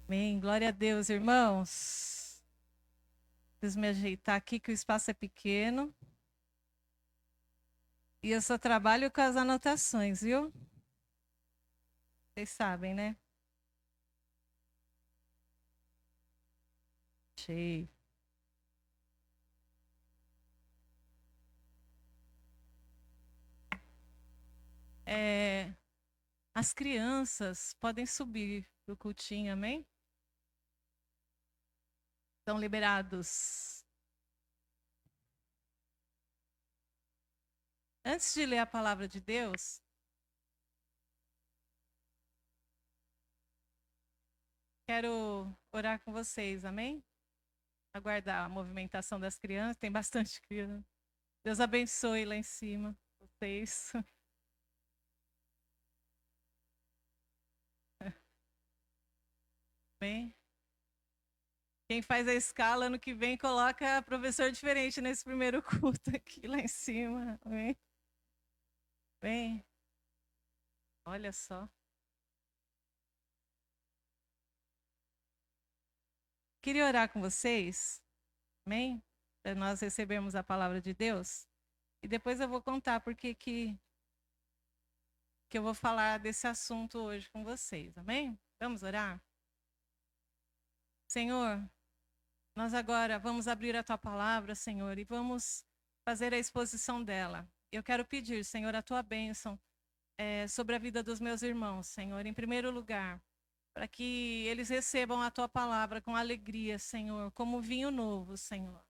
Amém. Glória a Deus, irmãos. Preciso me ajeitar aqui que o espaço é pequeno. E eu só trabalho com as anotações, viu? Vocês sabem, né? Achei. É, as crianças podem subir para o cultinho, amém? Estão liberados. Antes de ler a palavra de Deus, quero orar com vocês, amém? Aguardar a movimentação das crianças, tem bastante criança. Deus abençoe lá em cima vocês. Amém? Quem faz a escala ano que vem coloca professor diferente nesse primeiro culto aqui lá em cima. Amém? Bem, olha só. Queria orar com vocês, amém? Para nós recebermos a palavra de Deus. E depois eu vou contar porque que eu vou falar desse assunto hoje com vocês, amém? Vamos orar? Senhor, nós agora vamos abrir a tua palavra, Senhor, e vamos fazer a exposição dela. Eu quero pedir, Senhor, a tua bênção sobre a vida dos meus irmãos, Senhor, em primeiro lugar, para que eles recebam a tua palavra com alegria, Senhor, como vinho novo, Senhor.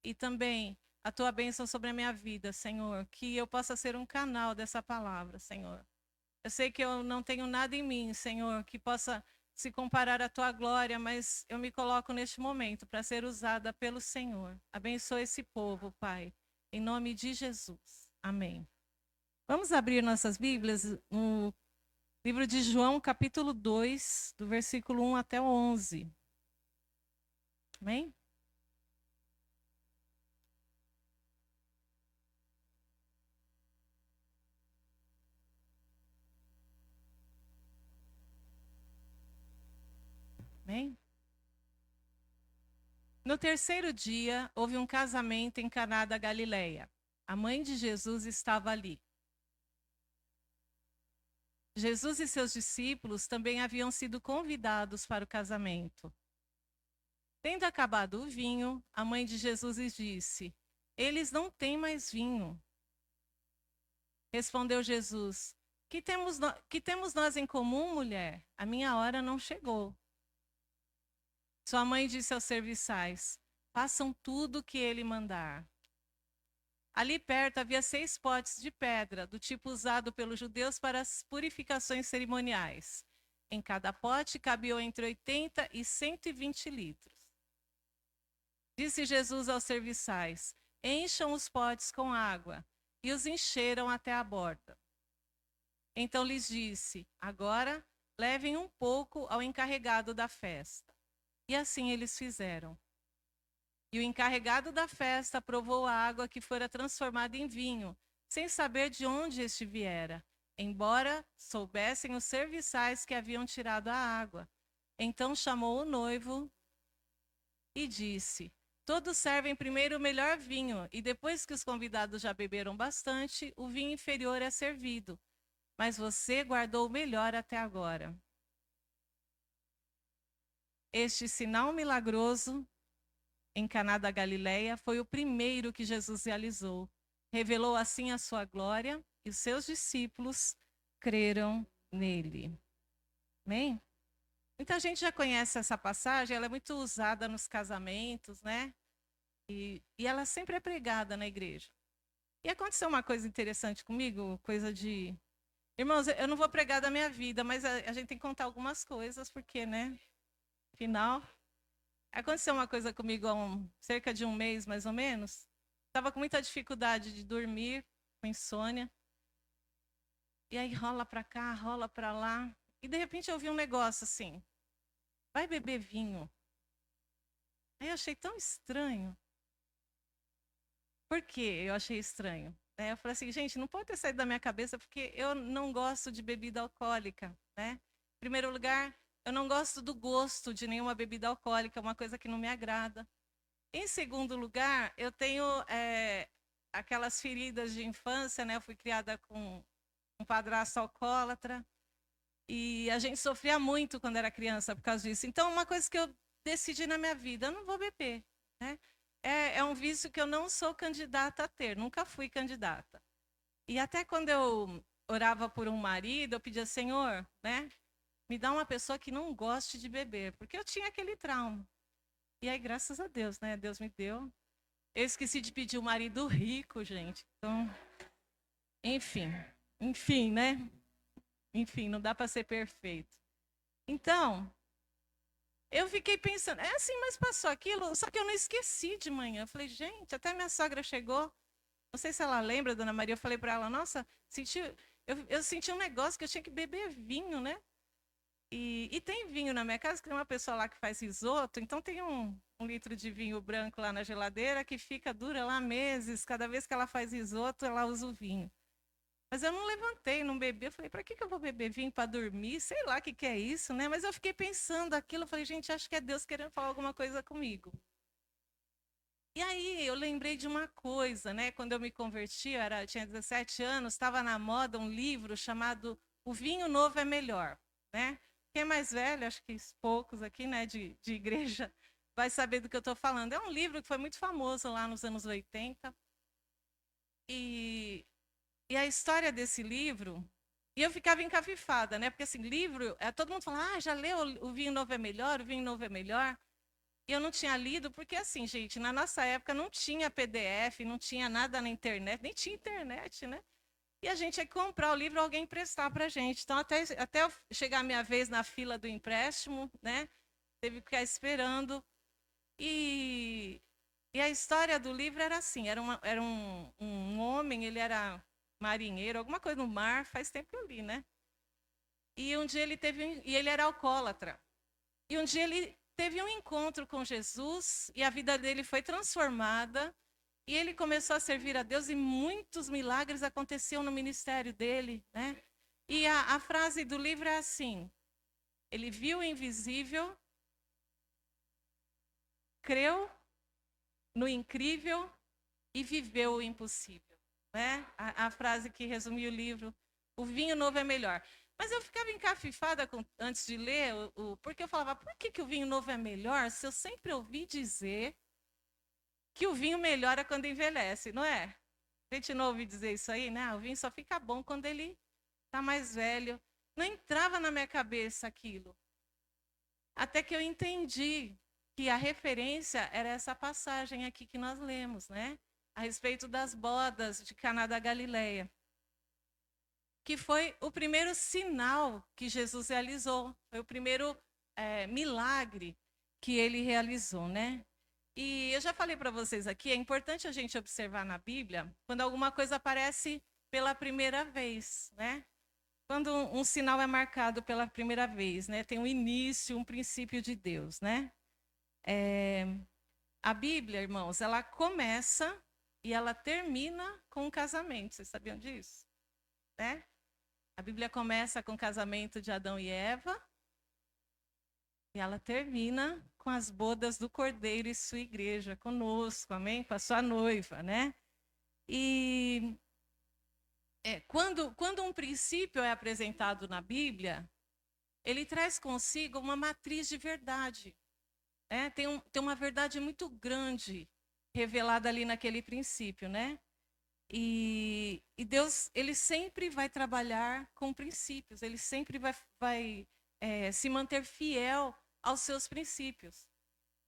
E também a tua bênção sobre a minha vida, Senhor, que eu possa ser um canal dessa palavra, Senhor. Eu sei que eu não tenho nada em mim, Senhor, que possa se comparar à tua glória, mas eu me coloco neste momento para ser usada pelo Senhor. Abençoa esse povo, Pai, em nome de Jesus. Amém. Vamos abrir nossas Bíblias no livro de João, capítulo 2, do versículo 1 até o 11. Amém? Amém? No terceiro dia, houve um casamento em Caná da Galileia. A mãe de Jesus estava ali. Jesus e seus discípulos também haviam sido convidados para o casamento. Tendo acabado o vinho, a mãe de Jesus lhes disse: Eles não têm mais vinho. Respondeu Jesus: que temos nós em comum, mulher? A minha hora não chegou. Sua mãe disse aos serviçais: Façam tudo o que ele mandar. Ali perto havia 6 potes de pedra, do tipo usado pelos judeus para as purificações cerimoniais. Em cada pote cabiam entre 80 e 120 litros. Disse Jesus aos serviçais: Encham os potes com água. E os encheram até a borda. Então lhes disse: Agora levem um pouco ao encarregado da festa. E assim eles fizeram. E o encarregado da festa provou a água que fora transformada em vinho, sem saber de onde este viera, embora soubessem os serviçais que haviam tirado a água. Então chamou o noivo e disse: Todos servem primeiro o melhor vinho, e depois que os convidados já beberam bastante, o vinho inferior é servido. Mas você guardou o melhor até agora. Este sinal milagroso em Caná da Galileia foi o primeiro que Jesus realizou. Revelou assim a sua glória e os seus discípulos creram nele. Amém? Muita gente já conhece essa passagem, ela é muito usada nos casamentos, né? E ela sempre é pregada na igreja. E aconteceu uma coisa interessante comigo, coisa de... Irmãos, eu não vou pregar da minha vida, mas a gente tem que contar algumas coisas, porque, né? Afinal, aconteceu uma coisa comigo há cerca de um mês, mais ou menos. Estava com muita dificuldade de dormir, com insônia. E aí rola para cá, rola para lá. E de repente eu vi um negócio assim: vai beber vinho. Aí eu achei tão estranho. Por que eu achei estranho? Eu falei assim, gente, não pode ter saído da minha cabeça porque eu não gosto de bebida alcoólica, né? Em primeiro lugar, Eu não gosto do gosto de nenhuma bebida alcoólica, é uma coisa que não me agrada. Em segundo lugar, eu tenho aquelas feridas de infância, né? Eu fui criada com um padrasto alcoólatra e a gente sofria muito quando era criança por causa disso. Então, uma coisa que eu decidi na minha vida, eu não vou beber, né? É um vício que eu não sou candidata a ter, nunca fui candidata. E até quando eu orava por um marido, eu pedia, Senhor, né? Me dá uma pessoa que não goste de beber, porque eu tinha aquele trauma. E aí, graças a Deus, né? Deus me deu. Eu esqueci de pedir um marido rico, gente. Então, enfim, né? Enfim, não dá para ser perfeito. Então, eu fiquei pensando, é assim, mas passou aquilo, só que eu não esqueci de manhã. Eu falei, gente, até minha sogra chegou. Não sei se ela lembra, dona Maria, eu falei para ela, nossa, eu senti um negócio que eu tinha que beber vinho, né? E tem vinho na minha casa, que tem uma pessoa lá que faz risoto, então tem um litro de vinho branco lá na geladeira que dura lá meses. Cada vez que ela faz risoto, ela usa o vinho. Mas eu não levantei, não bebi. Eu falei, para que eu vou beber vinho para dormir? Sei lá o que é isso, né? Mas eu fiquei pensando aquilo, eu falei, gente, acho que é Deus querendo falar alguma coisa comigo. E aí eu lembrei de uma coisa, né? Quando eu me converti, eu tinha 17 anos, estava na moda um livro chamado O Vinho Novo é Melhor, né? Quem é mais velho, acho que poucos aqui, né, de igreja, vai saber do que eu estou falando. É um livro que foi muito famoso lá nos anos 80. E, e a história desse livro. E eu ficava encafifada, né? Porque assim, livro, todo mundo fala, já leu O Vinho Novo é Melhor, O Vinho Novo é Melhor. E eu não tinha lido, porque assim, gente, na nossa época não tinha PDF, não tinha nada na internet, nem tinha internet, né? E a gente ia comprar o livro, alguém emprestar para a gente. Então, até eu chegar a minha vez na fila do empréstimo, né? Teve que ficar esperando. E, e a história do livro era assim: era um homem, ele era marinheiro, alguma coisa no mar, faz tempo que eu li, né? E um dia e ele era alcoólatra. E um dia ele teve um encontro com Jesus e a vida dele foi transformada. E ele começou a servir a Deus e muitos milagres aconteciam no ministério dele, né? E a frase do livro é assim: ele viu o invisível, creu no incrível e viveu o impossível, né? A frase que resumiu o livro, o vinho novo é melhor. Mas eu ficava encafifada antes de ler, porque eu falava, por que o vinho novo é melhor se eu sempre ouvi dizer que o vinho melhora quando envelhece, não é? A gente não ouve dizer isso aí, né? O vinho só fica bom quando ele está mais velho. Não entrava na minha cabeça aquilo. Até que eu entendi que a referência era essa passagem aqui que nós lemos, né? A respeito das bodas de Caná da Galileia. Que foi o primeiro sinal que Jesus realizou. Foi o primeiro milagre que ele realizou, né? E eu já falei para vocês aqui, é importante a gente observar na Bíblia quando alguma coisa aparece pela primeira vez, né? Quando um sinal é marcado pela primeira vez, né? Tem um início, um princípio de Deus, né? A Bíblia, irmãos, ela começa e ela termina com um casamento. Vocês sabiam disso? Né? A Bíblia começa com o casamento de Adão e Eva e ela termina com as bodas do Cordeiro e sua igreja conosco, amém? Com a sua noiva, né? E quando um princípio é apresentado na Bíblia, ele traz consigo uma matriz de verdade. Tem uma verdade muito grande revelada ali naquele princípio, né? E Deus, ele sempre vai trabalhar com princípios, ele sempre vai se manter fiel aos seus princípios.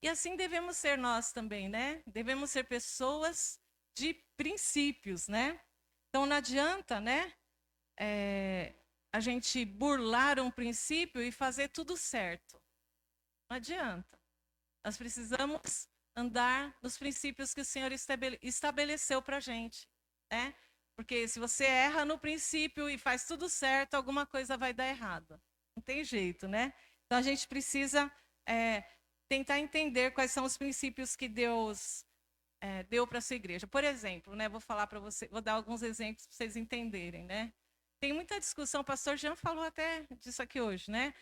E assim devemos ser nós também, né? Devemos ser pessoas de princípios, né? Então não adianta, né? A gente burlar um princípio e fazer tudo certo. Não adianta. Nós precisamos andar nos princípios que o Senhor estabeleceu para a gente, né? Porque se você erra no princípio e faz tudo certo, alguma coisa vai dar errado. Não tem jeito, né? Então a gente precisa tentar entender quais são os princípios que Deus deu para a sua igreja. Por exemplo, né? Vou falar para você, vou dar alguns exemplos para vocês entenderem, né? Tem muita discussão, o pastor Jean falou até disso aqui hoje, né?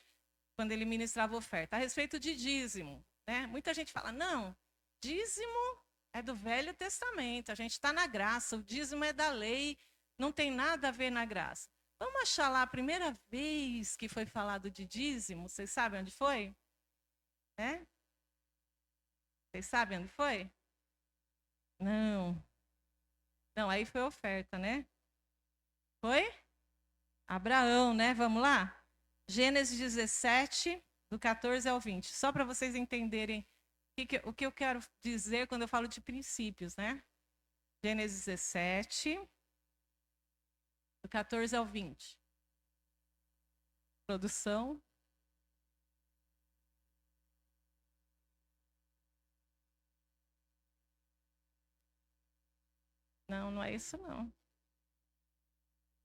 quando ele ministrava oferta, a respeito de dízimo. Né? Muita gente fala, não, dízimo é do Velho Testamento, a gente está na graça, o dízimo é da lei, não tem nada a ver na graça. Vamos achar lá a primeira vez que foi falado de dízimo, vocês sabem onde foi? É? Vocês sabem onde foi? Não. Não, aí foi oferta, né? Foi? Abraão, né? Vamos lá? Gênesis 17, do 14 ao 20. Só para vocês entenderem o que eu quero dizer quando eu falo de princípios, né? Gênesis 17, do 14 ao 20. Produção. Não, não é isso não.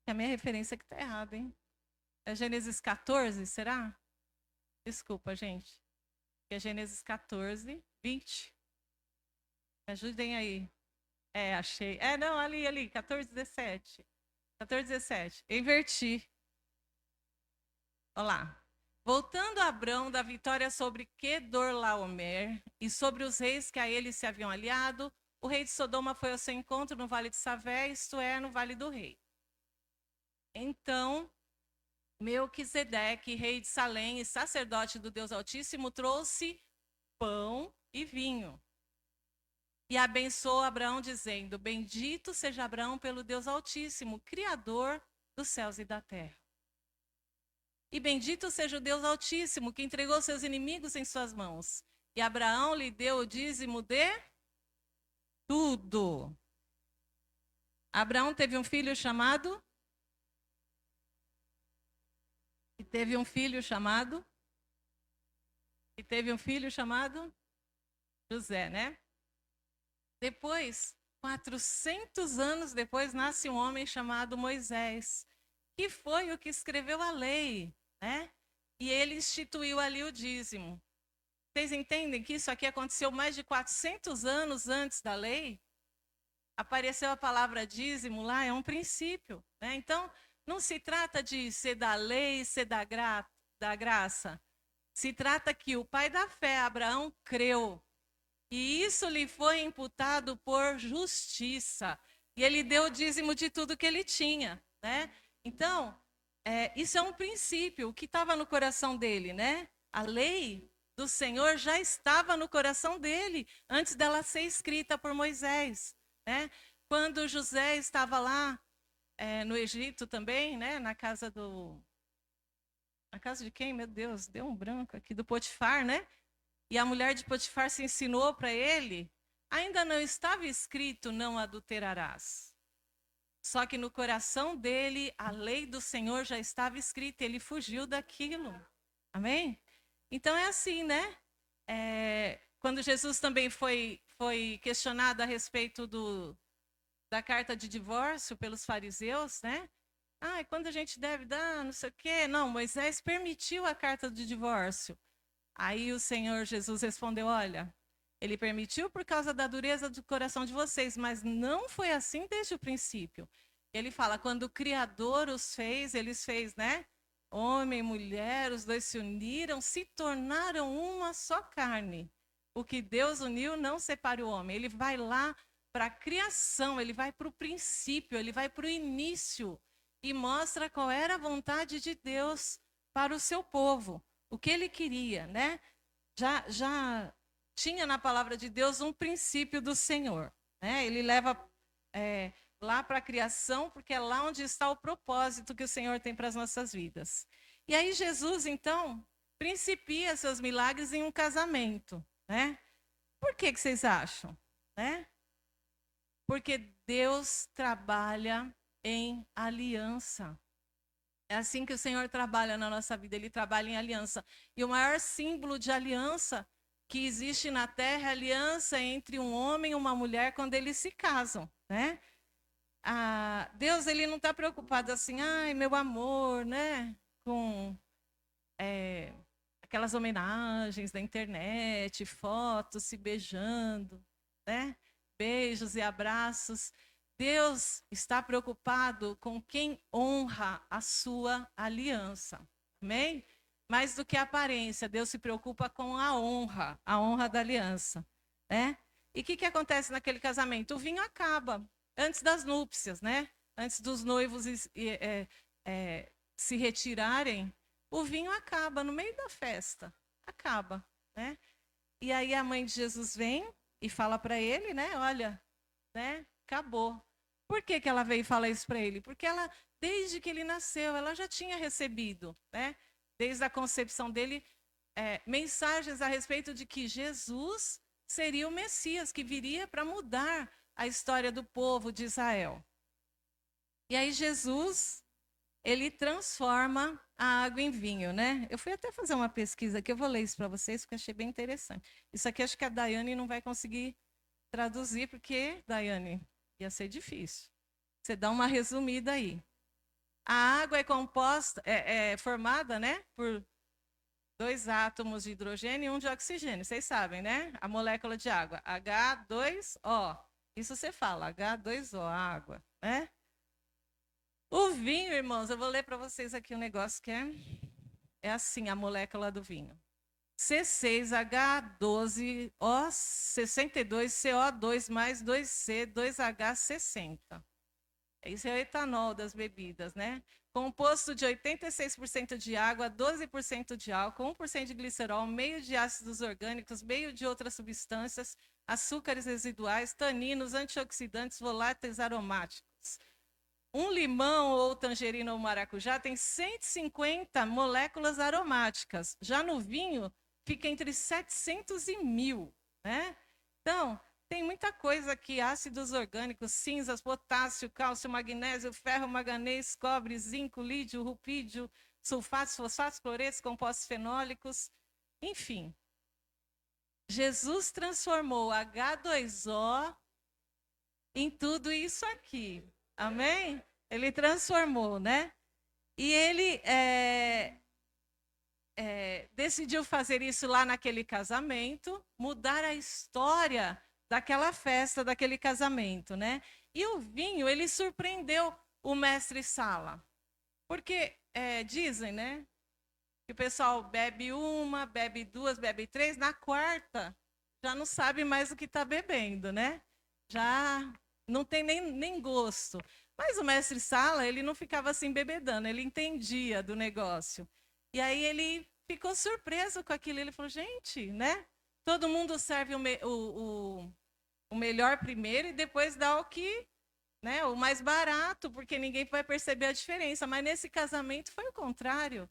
É a minha referência que está errada, hein? É Gênesis 14, será? Desculpa, gente. É Gênesis 14, 20. Me ajudem aí. É, achei. É, não, ali, 14, 17. 14, 17. Inverti. Olha lá. Voltando a Abrão da vitória sobre Quedorlaomer e sobre os reis que a ele se haviam aliado, o rei de Sodoma foi ao seu encontro no vale de Savé, isto é, no vale do rei. Então, Melquisedeque, rei de Salém e sacerdote do Deus Altíssimo, trouxe pão e vinho. E abençoou Abraão, dizendo: Bendito seja Abraão pelo Deus Altíssimo, Criador dos céus e da terra. E bendito seja o Deus Altíssimo, que entregou seus inimigos em suas mãos. E Abraão lhe deu o dízimo de tudo. Abraão teve um filho chamado? E teve um filho chamado? E teve um filho chamado? José, né? Depois, 400 anos depois, nasce um homem chamado Moisés, que foi o que escreveu a lei, né? E ele instituiu ali o dízimo. Vocês entendem que isso aqui aconteceu mais de 400 anos antes da lei? Apareceu a palavra dízimo lá, é um princípio, né? Então, não se trata de ser da lei, ser da graça. Se trata que o pai da fé, Abraão, creu. E isso lhe foi imputado por justiça. E ele deu o dízimo de tudo que ele tinha, né? Então, isso é um princípio, o que estava no coração dele, né? A lei do Senhor já estava no coração dele, antes dela ser escrita por Moisés, né? Quando José estava lá no Egito também, né? Na casa de quem? Meu Deus, deu um branco aqui, do Potifar, né? E a mulher de Potifar se ensinou para ele, ainda não estava escrito não adulterarás. Só que no coração dele, a lei do Senhor já estava escrita, ele fugiu daquilo. Amém? Então é assim, né? Quando Jesus também foi questionado a respeito da carta de divórcio pelos fariseus, né? Quando a gente deve dar, não sei o quê. Não, Moisés permitiu a carta de divórcio. Aí o Senhor Jesus respondeu, olha, ele permitiu por causa da dureza do coração de vocês, mas não foi assim desde o princípio. Ele fala, quando o Criador os fez, eles fez, né? Homem e mulher, os dois se uniram, se tornaram uma só carne. O que Deus uniu não separe o homem. Ele vai lá para a criação, ele vai para o princípio, ele vai para o início e mostra qual era a vontade de Deus para o seu povo. O que ele queria, né? Já tinha na palavra de Deus um princípio do Senhor, né? Ele leva lá para a criação, porque é lá onde está o propósito que o Senhor tem para as nossas vidas. E aí Jesus, então, principia seus milagres em um casamento, né? Por que vocês acham, né? Porque Deus trabalha em aliança. É assim que o Senhor trabalha na nossa vida, Ele trabalha em aliança. E o maior símbolo de aliança que existe na Terra é a aliança entre um homem e uma mulher quando eles se casam, né? Deus, Ele não está preocupado assim, ai, meu amor, né? Com aquelas homenagens da internet, fotos se beijando, né? Beijos e abraços. Deus está preocupado com quem honra a sua aliança. Amém? Mais do que a aparência, Deus se preocupa com a honra da aliança, né? E o que acontece naquele casamento? O vinho acaba antes das núpcias, né? Antes dos noivos se retirarem, o vinho acaba no meio da festa, acaba, né? E aí a mãe de Jesus vem e fala para ele, né? Olha, né? Acabou. Por que ela veio falar isso para ele? Porque ela, desde que ele nasceu, ela já tinha recebido, né? Desde a concepção dele, mensagens a respeito de que Jesus seria o Messias, que viria para mudar a história do povo de Israel. E aí Jesus, ele transforma a água em vinho, né? Eu fui até fazer uma pesquisa aqui, eu vou ler isso para vocês, porque eu achei bem interessante. Isso aqui acho que a Daiane não vai conseguir traduzir, porque, Daiane, ia ser difícil. Você dá uma resumida aí. A água é composta, é formada, né, por 2 átomos de hidrogênio e 1 de oxigênio. Vocês sabem, né? A molécula de água, H2O. Isso você fala, H2O, água, né? O vinho, irmãos, eu vou ler para vocês aqui um negócio que é assim, a molécula do vinho. C6H12O62CO2 mais 2C, 2H60. Isso é o etanol das bebidas, né? Composto de 86% de água, 12% de álcool, 1% de glicerol, meio de ácidos orgânicos, meio de outras substâncias, açúcares residuais, taninos, antioxidantes, voláteis aromáticos. Um limão ou tangerina ou maracujá tem 150 moléculas aromáticas. Já no vinho, fica entre 700 e 1.000, né? Então, tem muita coisa aqui, ácidos orgânicos, cinzas, potássio, cálcio, magnésio, ferro, manganês, cobre, zinco, lídio, rupídio, sulfatos, fosfatos, cloretos, compostos fenólicos, enfim. Jesus transformou H2O em tudo isso aqui. Amém? Ele transformou, né? E ele decidiu fazer isso lá naquele casamento, mudar a história daquela festa, daquele casamento, né? E o vinho, ele surpreendeu o mestre Sala. Porque dizem, né? Que o pessoal bebe uma, bebe duas, bebe três, na quarta já não sabe mais o que está bebendo, né? Já não tem nem gosto. Mas o mestre Sala, ele não ficava assim bebedando, ele entendia do negócio. E aí ele ficou surpreso com aquilo. Ele falou, gente, né? Todo mundo serve o melhor primeiro e depois dá o que, né? O mais barato, porque ninguém vai perceber a diferença. Mas nesse casamento foi o contrário,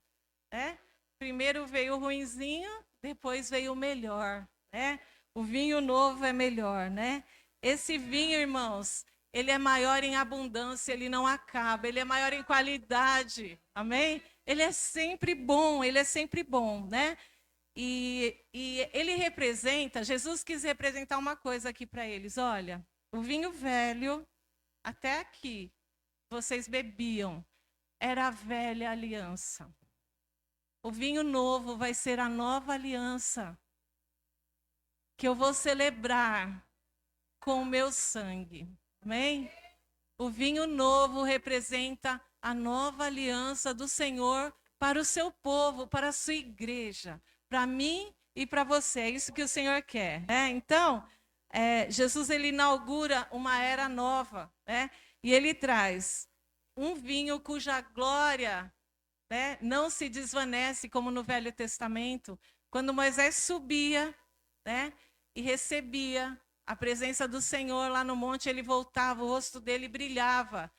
né? Primeiro veio o ruinzinho, depois veio o melhor, né? O vinho novo é melhor, né? Esse vinho, irmãos, ele é maior em abundância, ele não acaba, ele é maior em qualidade, amém? Ele é sempre bom, né? E ele representa, Jesus quis representar uma coisa aqui para eles, olha, o vinho velho, até aqui, vocês bebiam, era a velha aliança. O vinho novo vai ser a nova aliança, que eu vou celebrar com o meu sangue. Amém? O vinho novo representa a nova aliança do Senhor para o seu povo, para a sua igreja, para mim e para você. É isso que o Senhor quer, né? Então, Jesus ele inaugura uma era nova, né? E ele traz um vinho cuja glória, né, não se desvanece como no Velho Testamento, quando Moisés subia, né, e recebia a presença do Senhor lá no monte, ele voltava, o rosto dele brilhava.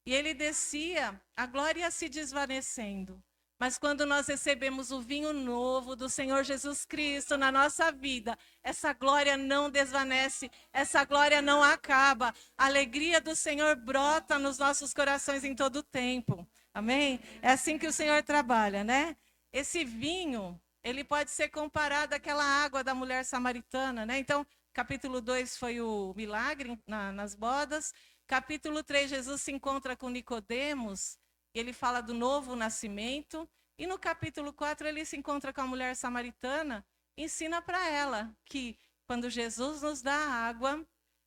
E ele descia, a glória ia se desvanecendo. Mas quando nós recebemos o vinho novo do Senhor Jesus Cristo na nossa vida, essa glória não desvanece, essa glória não acaba. A alegria do Senhor brota nos nossos corações em todo o tempo. Amém? É assim que o Senhor trabalha, né? Esse vinho, ele pode ser comparado àquela água da mulher samaritana, né? Então, capítulo 2 foi o milagre nas bodas. Capítulo 3, Jesus se encontra com Nicodemos, ele fala do novo nascimento. E no capítulo 4, ele se encontra com a mulher samaritana, ensina para ela que quando Jesus nos dá água,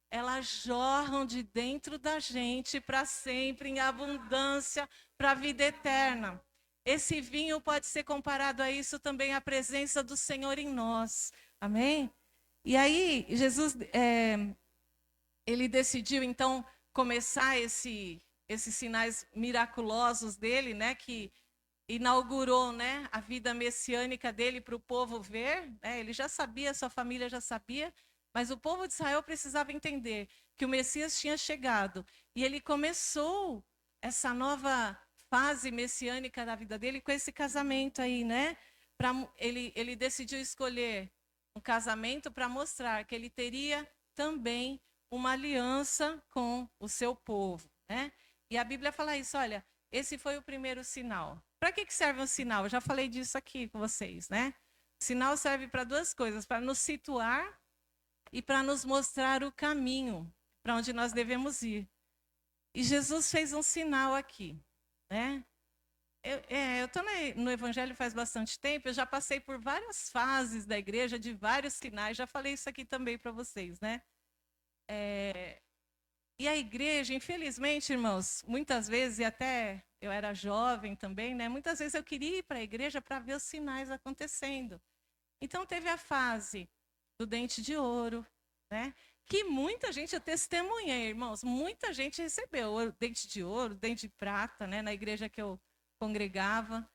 elas jorram de dentro da gente para sempre, em abundância, para a vida eterna. esse vinho pode ser comparado a isso também, a presença do Senhor em nós. Amém? E aí, Jesus, ele decidiu, então, começar esses sinais miraculosos dele, né? Que inaugurou, né, a vida messiânica dele para o povo ver. Né? Ele já sabia, sua família já sabia, mas o povo de Israel precisava entender que o Messias tinha chegado. E ele começou essa nova fase messiânica da vida dele com esse casamento aí, né? Ele decidiu escolher um casamento para mostrar que ele teria também uma aliança com o seu povo, né? E a Bíblia fala isso, olha, esse foi o primeiro sinal. Para que serve um sinal? Eu já falei disso aqui com vocês, né? O sinal serve para duas coisas, para nos situar e para nos mostrar o caminho para onde nós devemos ir. E Jesus fez um sinal aqui, né? Eu estou no Evangelho faz bastante tempo, eu já passei por várias fases da igreja, de vários sinais, já falei isso aqui também para vocês, né? E a igreja, infelizmente, irmãos, muitas vezes, e até eu era jovem também, né? Muitas vezes eu queria ir para a igreja para ver os sinais acontecendo. Então teve a fase do dente de ouro, né? Que muita gente, eu testemunhei, irmãos, muita gente recebeu o dente de ouro, dente de prata, né? Na igreja que eu congregava.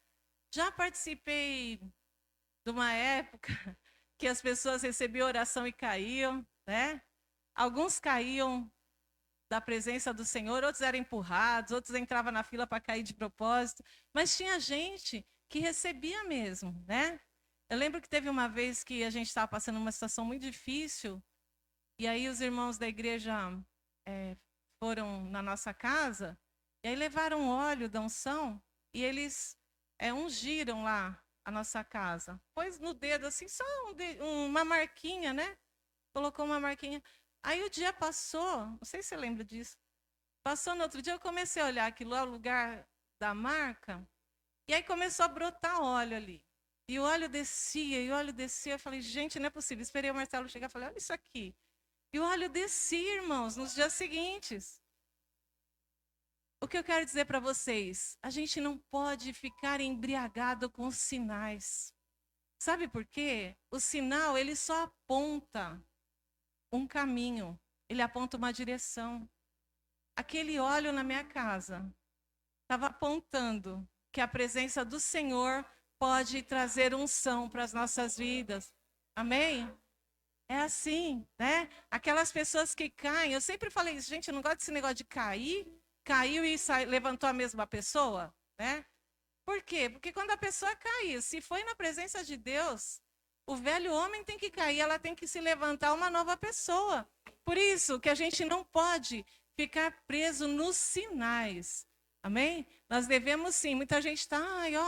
Já participei de uma época que as pessoas recebiam oração e caíam, né? Alguns caíam da presença do Senhor, outros eram empurrados, outros entravam na fila para cair de propósito, mas tinha gente que recebia mesmo, né? Eu lembro que teve uma vez que a gente estava passando uma situação muito difícil, e aí os irmãos da igreja foram na nossa casa, e aí levaram óleo da unção, e eles ungiram lá a nossa casa. Pôs no dedo, assim, só uma marquinha, né? Colocou uma marquinha. Aí o dia passou, não sei se você lembra disso. Passou no outro dia, eu comecei a olhar aquilo lá, o lugar da marca, e aí começou a brotar óleo ali. E o óleo descia, e o óleo descia. Eu falei, gente, não é possível. Esperei o Marcelo chegar e falei, olha isso aqui. E o óleo descia, irmãos, nos dias seguintes. O que eu quero dizer para vocês? A gente não pode ficar embriagado com os sinais. Sabe por quê? O sinal, ele só aponta um caminho, ele aponta uma direção. Aquele óleo na minha casa estava apontando que a presença do Senhor pode trazer unção para as nossas vidas. Amém? É assim, né? Aquelas pessoas que caem, eu sempre falei isso, gente, eu não gosto desse negócio de cair, caiu e levantou a mesma pessoa, né? Por quê? Porque quando a pessoa caiu, se foi na presença de Deus, o velho homem tem que cair, ela tem que se levantar uma nova pessoa. Por isso que a gente não pode ficar preso nos sinais. Amém? Nós devemos sim. Muita gente está,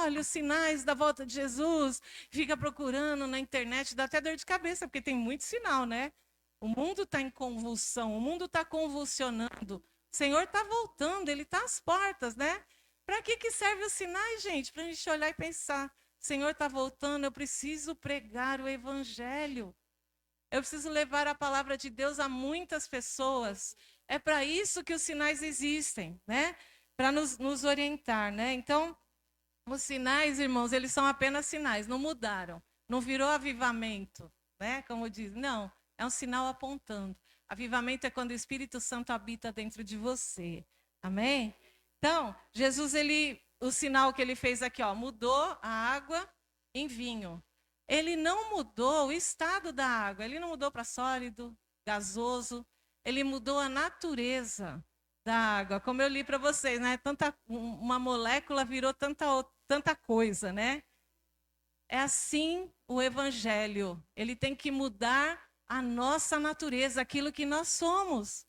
olha os sinais da volta de Jesus, fica procurando na internet, dá até dor de cabeça, porque tem muito sinal, né? O mundo está em convulsão, o mundo está convulsionando. O Senhor está voltando, Ele está às portas, né? Para que servem os sinais, gente? Para a gente olhar e pensar. O Senhor está voltando, eu preciso pregar o Evangelho. Eu preciso levar a palavra de Deus a muitas pessoas. É para isso que os sinais existem, né? Para nos orientar, né? Então, os sinais, irmãos, eles são apenas sinais, não mudaram. Não virou avivamento, né? Como diz. Não, é um sinal apontando. Avivamento é quando o Espírito Santo habita dentro de você. Amém? Então, Jesus, o sinal que ele fez aqui, ó, mudou a água em vinho. Ele não mudou o estado da água, ele não mudou para sólido, gasoso, ele mudou a natureza da água. Como eu li para vocês, né? Uma molécula virou tanta coisa, né? É assim o evangelho. Ele tem que mudar a nossa natureza, aquilo que nós somos.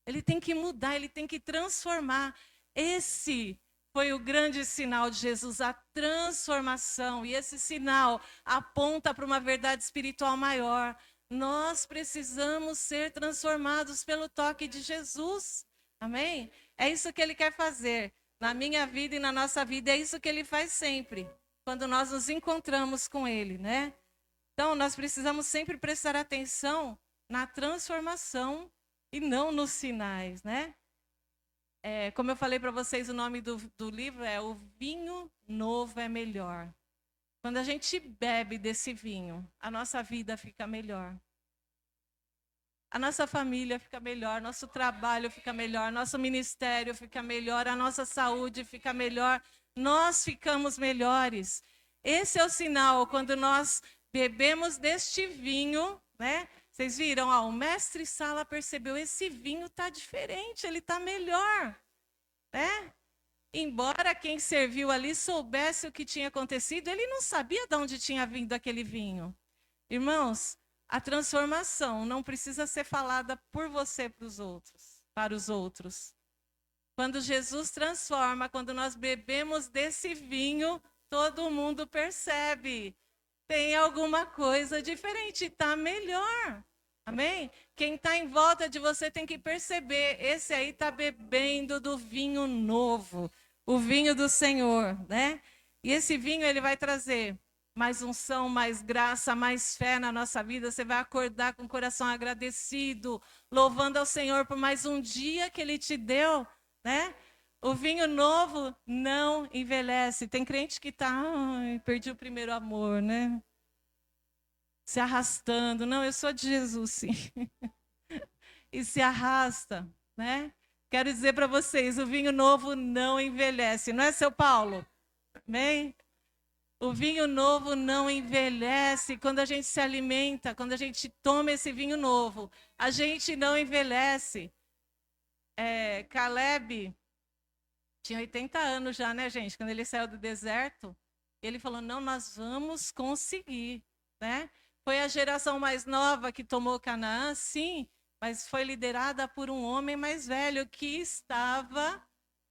Ele tem que mudar, ele tem que transformar. Esse foi o grande sinal de Jesus, a transformação. E esse sinal aponta para uma verdade espiritual maior. Nós precisamos ser transformados pelo toque de Jesus. Amém? É isso que ele quer fazer na minha vida e na nossa vida. É isso que ele faz sempre, quando nós nos encontramos com ele, né? Então, nós precisamos sempre prestar atenção na transformação e não nos sinais, né? Como eu falei para vocês, o nome do livro é O Vinho Novo é Melhor. Quando a gente bebe desse vinho, a nossa vida fica melhor. A nossa família fica melhor, nosso trabalho fica melhor, nosso ministério fica melhor, a nossa saúde fica melhor, nós ficamos melhores. Esse é o sinal, quando nós bebemos deste vinho, né? Vocês viram, o mestre Sala percebeu, esse vinho está diferente, ele está melhor, né? Embora quem serviu ali soubesse o que tinha acontecido, ele não sabia de onde tinha vindo aquele vinho. Irmãos, a transformação não precisa ser falada por você para os outros. Quando Jesus transforma, quando nós bebemos desse vinho, todo mundo percebe. Tem alguma coisa diferente, está melhor. Amém? Quem está em volta de você tem que perceber, esse aí está bebendo do vinho novo, o vinho do Senhor, né? E esse vinho ele vai trazer mais unção, mais graça, mais fé na nossa vida. Você vai acordar com o coração agradecido, louvando ao Senhor por mais um dia que Ele te deu, né? O vinho novo não envelhece. Tem crente que está, perdi o primeiro amor, né? Se arrastando. Não, eu sou de Jesus, sim. E se arrasta, né? Quero dizer para vocês, o vinho novo não envelhece. Não é, seu Paulo? Amém? O vinho novo não envelhece. Quando a gente se alimenta, quando a gente toma esse vinho novo, a gente não envelhece. Caleb tinha 80 anos já, né, gente? Quando ele saiu do deserto, ele falou, não, nós vamos conseguir, né? Foi a geração mais nova que tomou Canaã, sim, mas foi liderada por um homem mais velho que estava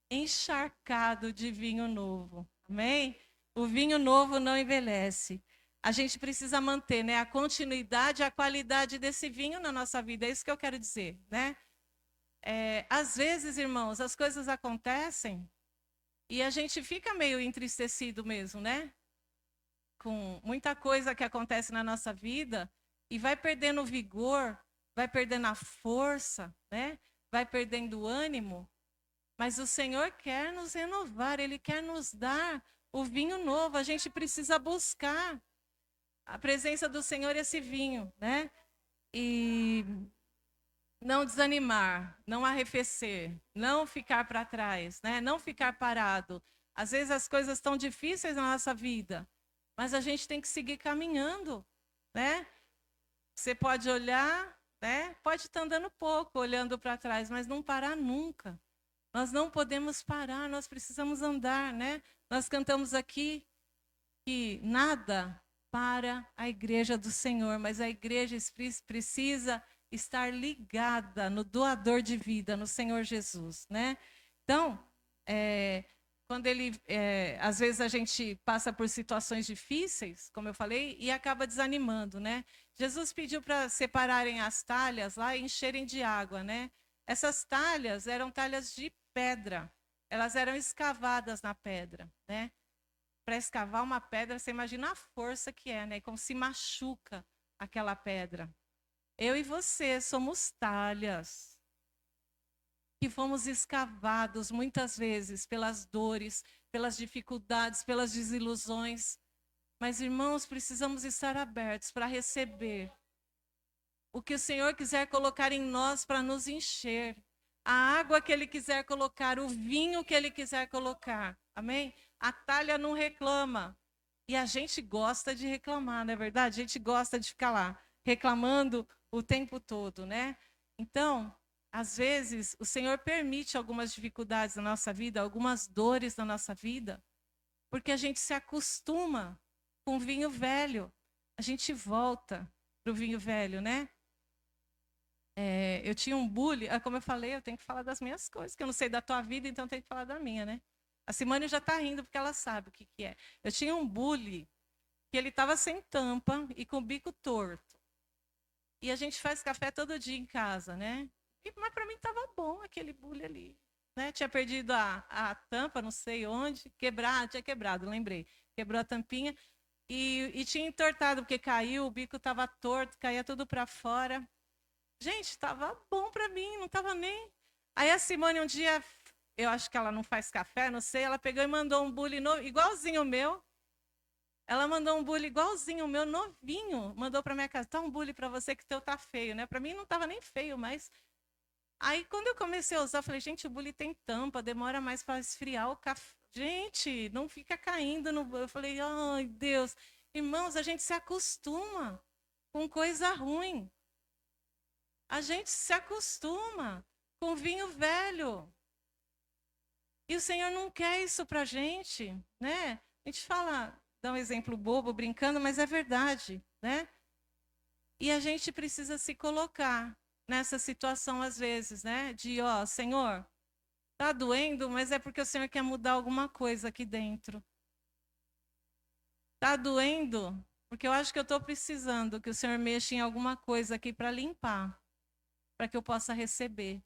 encharcado de vinho novo. Amém? O vinho novo não envelhece. A gente precisa manter, né, a continuidade, a qualidade desse vinho na nossa vida. É isso que eu quero dizer, né? Às vezes, irmãos, as coisas acontecem e a gente fica meio entristecido mesmo, né? Com muita coisa que acontece na nossa vida e vai perdendo o vigor, vai perdendo a força, né? Vai perdendo o ânimo. Mas o Senhor quer nos renovar, Ele quer nos dar o vinho novo. A gente precisa buscar a presença do Senhor e esse vinho, né? E não desanimar, não arrefecer, não ficar para trás, né? Não ficar parado. Às vezes as coisas estão difíceis na nossa vida, mas a gente tem que seguir caminhando, né? Você pode olhar, né? Pode estar andando pouco, olhando para trás, mas não parar nunca. Nós não podemos parar, nós precisamos andar, né? Nós cantamos aqui que nada para a igreja do Senhor, mas a igreja precisa estar ligada no doador de vida, no Senhor Jesus, né? Então, quando às vezes a gente passa por situações difíceis, como eu falei, e acaba desanimando, né? Jesus pediu para separarem as talhas lá e encherem de água, né? Essas talhas eram talhas de pedra, elas eram escavadas na pedra, né? Para escavar uma pedra, você imagina a força que é, né? Como se machuca aquela pedra. Eu e você somos talhas que fomos escavados muitas vezes pelas dores, pelas dificuldades, pelas desilusões. Mas, irmãos, precisamos estar abertos para receber o que o Senhor quiser colocar em nós para nos encher. A água que Ele quiser colocar, o vinho que Ele quiser colocar. Amém? A talha não reclama. E a gente gosta de reclamar, não é verdade? A gente gosta de ficar lá reclamando o tempo todo, né? Então, às vezes, o Senhor permite algumas dificuldades na nossa vida, algumas dores na nossa vida, porque a gente se acostuma com o vinho velho. A gente volta para o vinho velho, né? Eu tinha um bully, como eu falei, eu tenho que falar das minhas coisas, que eu não sei da tua vida, então eu tenho que falar da minha, né? A Simone já está rindo porque ela sabe o que é. Eu tinha um bully que ele estava sem tampa e com o bico torto. E a gente faz café todo dia em casa, né? Mas para mim estava bom aquele bully ali. Né? Tinha perdido a tampa, não sei onde, tinha quebrado, lembrei. Quebrou a tampinha e tinha entortado, porque caiu, o bico estava torto, caía tudo para fora. Gente, estava bom para mim, não estava nem... Aí a Simone um dia eu acho que ela não faz café, não sei, ela pegou e mandou um bule novo, igualzinho o meu. Ela mandou um bule igualzinho o meu, novinho. Mandou para minha casa, tá um bule para você que teu tá feio, né? Para mim não tava nem feio, mas... Aí quando eu comecei a usar, eu falei, gente, o bule tem tampa, demora mais para esfriar o café. Gente, não fica caindo no... Eu falei, ai, Deus. Irmãos, a gente se acostuma com coisa ruim. A gente se acostuma com vinho velho. E o Senhor não quer isso pra gente, né? A gente fala, dá um exemplo bobo, brincando, mas é verdade, né? E a gente precisa se colocar nessa situação às vezes, né? De, ó, Senhor, tá doendo, mas é porque o Senhor quer mudar alguma coisa aqui dentro. Tá doendo, porque eu acho que eu estou precisando que o Senhor mexa em alguma coisa aqui para limpar, para que eu possa receber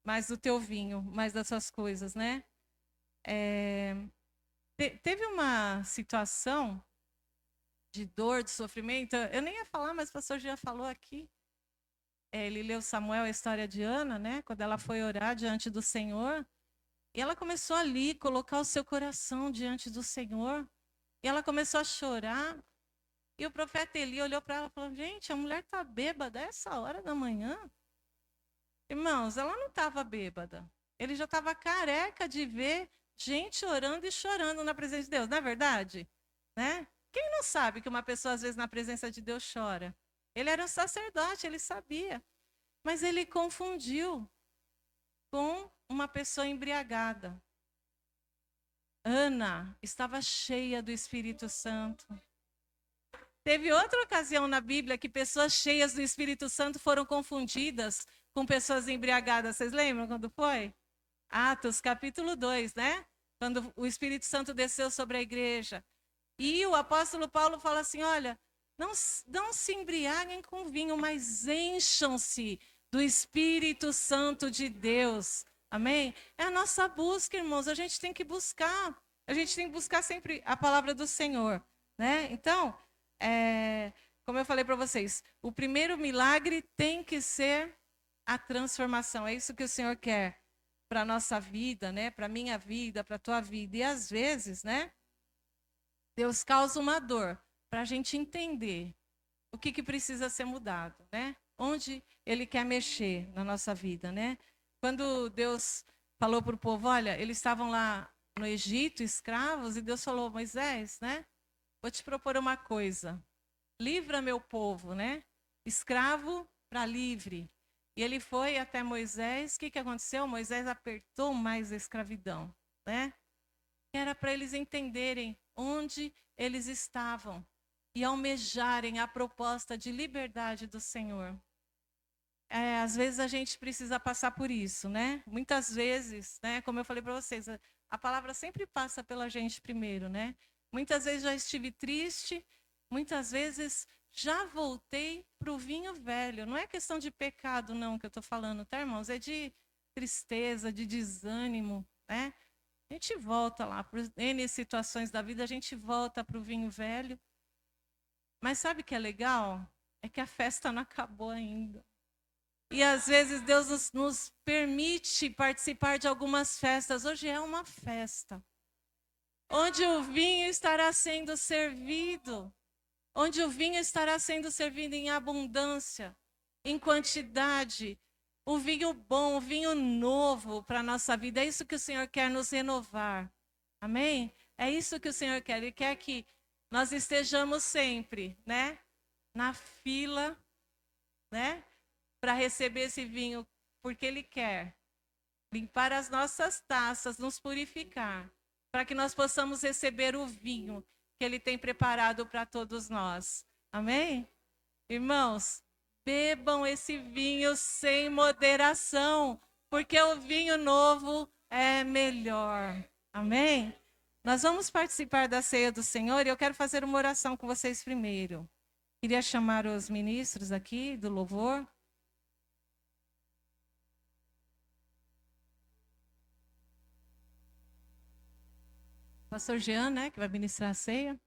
mais do teu vinho, mais das suas coisas, né? Teve uma situação de dor, de sofrimento, eu nem ia falar, mas o pastor já falou aqui. Ele leu Samuel, a história de Ana, né? Quando ela foi orar diante do Senhor, e ela começou ali, colocar o seu coração diante do Senhor, e ela começou a chorar, e o profeta Eli olhou para ela e falou, gente, a mulher está bêbada essa hora da manhã? Irmãos, ela não estava bêbada. Ele já estava careca de ver gente orando e chorando na presença de Deus, não é verdade? Né? Quem não sabe que uma pessoa, às vezes, na presença de Deus chora? Ele era um sacerdote, ele sabia. Mas ele confundiu com uma pessoa embriagada. Ana estava cheia do Espírito Santo. Teve outra ocasião na Bíblia que pessoas cheias do Espírito Santo foram confundidas com pessoas embriagadas. Vocês lembram quando foi? Atos, capítulo 2, né? Quando o Espírito Santo desceu sobre a igreja. E o apóstolo Paulo fala assim, olha, não se embriaguem com vinho, mas encham-se do Espírito Santo de Deus. Amém? É a nossa busca, irmãos. A gente tem que buscar. A gente tem que buscar sempre a palavra do Senhor, né? Então, como eu falei para vocês, o primeiro milagre tem que ser a transformação. É isso que o Senhor quer para a nossa vida, né? Para a minha vida, para a tua vida. E às vezes, né? Deus causa uma dor para a gente entender o que precisa ser mudado, né? Onde Ele quer mexer na nossa vida, né? Quando Deus falou para o povo, olha, eles estavam lá no Egito, escravos, e Deus falou, Moisés, né? Vou te propor uma coisa. Livra meu povo, né? Escravo para livre. E ele foi até Moisés. O que aconteceu? Moisés apertou mais a escravidão, né? Era para eles entenderem onde eles estavam e almejarem a proposta de liberdade do Senhor. Às vezes a gente precisa passar por isso, né? Muitas vezes, né? Como eu falei para vocês, a palavra sempre passa pela gente primeiro, né? Muitas vezes já estive triste, muitas vezes já voltei para o vinho velho. Não é questão de pecado, não, que eu estou falando, tá, irmãos? É de tristeza, de desânimo, né? A gente volta lá, por N situações da vida, a gente volta para o vinho velho. Mas sabe o que é legal? É que a festa não acabou ainda. E às vezes Deus nos permite participar de algumas festas. Hoje é uma festa, onde o vinho estará sendo servido. Onde o vinho estará sendo servido em abundância, em quantidade. O vinho bom, o vinho novo para a nossa vida. É isso que o Senhor quer nos renovar. Amém? É isso que o Senhor quer. Ele quer que nós estejamos sempre, né? Na fila, né? Para receber esse vinho, porque Ele quer limpar as nossas taças, nos purificar, para que nós possamos receber o vinho que Ele tem preparado para todos nós. Amém? Irmãos, bebam esse vinho sem moderação, porque o vinho novo é melhor. Amém? Nós vamos participar da ceia do Senhor e eu quero fazer uma oração com vocês primeiro. Queria chamar os ministros aqui do louvor. Pastor Jean, né, que vai ministrar a ceia.